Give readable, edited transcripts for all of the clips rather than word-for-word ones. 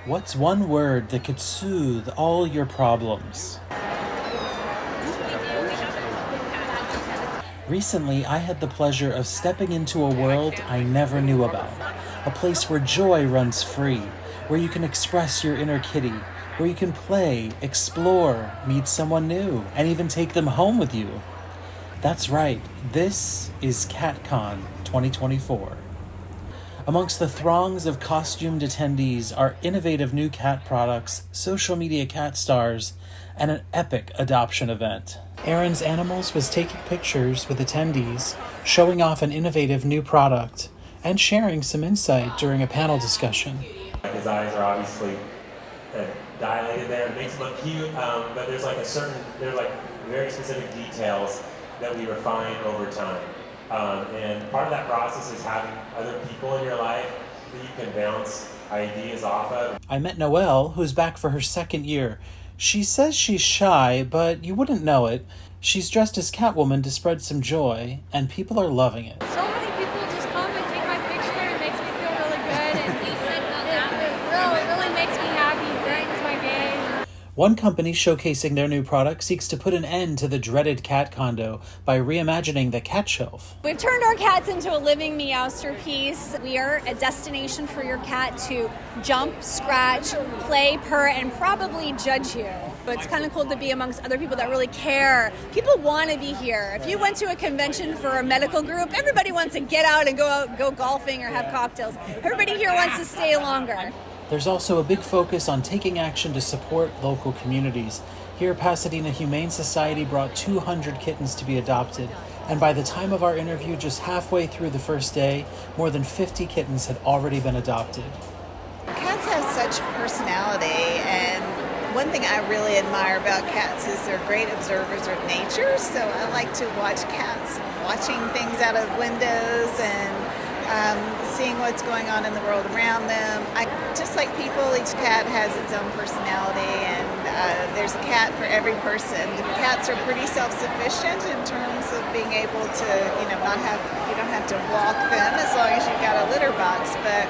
What's one word that could soothe all your problems? Recently, I had the pleasure of stepping into a world I never knew about. A place where joy runs free, where you can express your inner kitty, where you can play, explore, meet someone new, and even take them home with you. That's right, this is CatCon 2024. Amongst the throngs of costumed attendees are innovative new cat products, social media cat stars, and an epic adoption event. Aaron's Animals was taking pictures with attendees, showing off an innovative new product, and sharing some insight during a panel discussion. His eyes are obviously dilated there. It makes it look cute, but there's like very specific details that we refine over time. And part of that process is having other people in your life that you can bounce ideas off of. I met Noel, who's back for her second year. She says she's shy, but you wouldn't know it. She's dressed as Catwoman to spread some joy, and people are loving it. So many people just come and take my picture. It makes me feel really good, and it really makes me happy. It brightens my day. One company showcasing their new product seeks to put an end to the dreaded cat condo by reimagining the cat shelf. We've turned our cats into a living meow-sterpiece. We are a destination for your cat to jump, scratch, play, purr, and probably judge you. But it's kind of cool to be amongst other people that really care. People want to be here. If you went to a convention for a medical group, everybody wants to get out and go golfing or have cocktails. Everybody here wants to stay longer. There's also a big focus on taking action to support local communities. Here, Pasadena Humane Society brought 200 kittens to be adopted, and by the time of our interview, just halfway through the first day, more than 50 kittens had already been adopted. Cats have such personality, and one thing I really admire about cats is they're great observers of nature, so I like to watch cats watching things out of windows and seeing what's going on in the world around them. Just like people, each cat has its own personality, and there's a cat for every person. Cats are pretty self-sufficient in terms of being able to, you don't have to walk them as long as you've got a litter box, but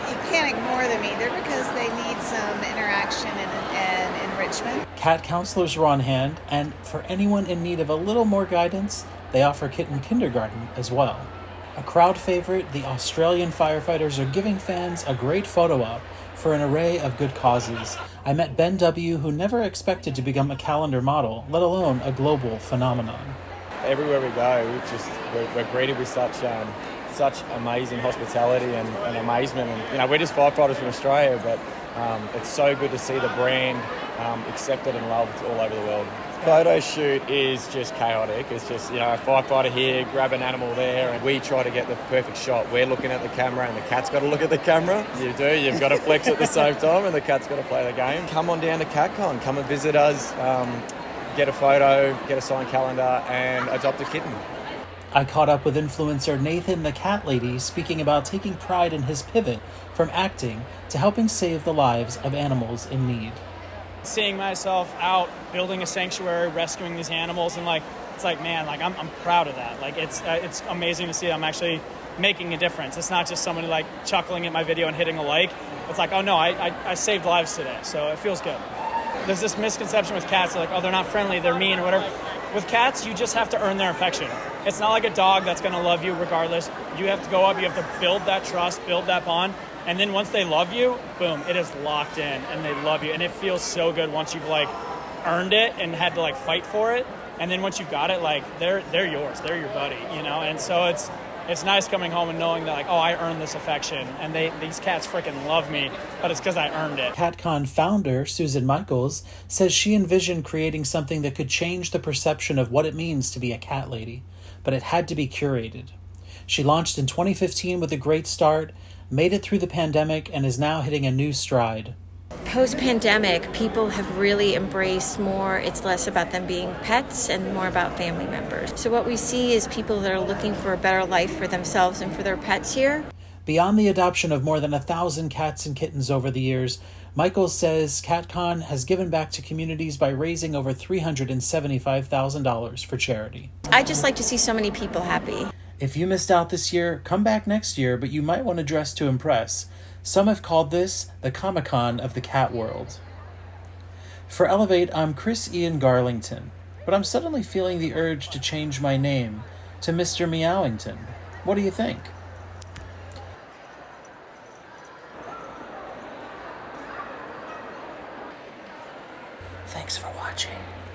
you can't ignore them either because they need some interaction and enrichment. Cat counselors were on hand, and for anyone in need of a little more guidance, they offer kitten kindergarten as well. A crowd favorite, the Australian Firefighters are giving fans a great photo op for an array of good causes. I met Ben W., who never expected to become a calendar model, let alone a global phenomenon. Everywhere we go, we're greeted with such amazing hospitality and amazement. And we're just firefighters from Australia, but it's so good to see the brand accepted and loved all over the world. Photo shoot is just chaotic. It's just, a firefighter here, grab an animal there, and we try to get the perfect shot. We're looking at the camera and the cat's got to look at the camera. You've got to flex at the same time and the cat's got to play the game. Come on down to CatCon, come and visit us, get a photo, get a signed calendar, and adopt a kitten. I caught up with influencer Nathan the Cat Lady speaking about taking pride in his pivot from acting to helping save the lives of animals in need. Seeing myself out building a sanctuary, rescuing these animals, and I'm proud of that. It's amazing to see I'm actually making a difference. It's not just somebody chuckling at my video and hitting a like. It's like, oh no, I saved lives today, so it feels good. There's this misconception with cats, they're not friendly, they're mean or whatever. With cats, you just have to earn their affection. It's not like a dog that's going to love you regardless. You have to go up, you have to build that trust, build that bond. And then once they love you, boom, it is locked in and they love you. And it feels so good once you've earned it and had to fight for it. And then once you've got it, they're yours, they're your buddy, And so it's nice coming home and knowing that I earned this affection and these cats freaking love me, but it's because I earned it. CatCon founder Susan Michaels says she envisioned creating something that could change the perception of what it means to be a cat lady, but it had to be curated. She launched in 2015 with a great start, made it through the pandemic, and is now hitting a new stride. Post-pandemic, people have really embraced more. It's less about them being pets and more about family members. So what we see is people that are looking for a better life for themselves and for their pets here. Beyond the adoption of more than 1,000 cats and kittens over the years, Michaels says CatCon has given back to communities by raising over $375,000 for charity. I just like to see so many people happy. If you missed out this year, come back next year, but you might want to dress to impress. Some have called this the Comic-Con of the cat world. For Elevate, I'm Chris Ian Garlington, but I'm suddenly feeling the urge to change my name to Mr. Meowington. What do you think? Thanks for watching.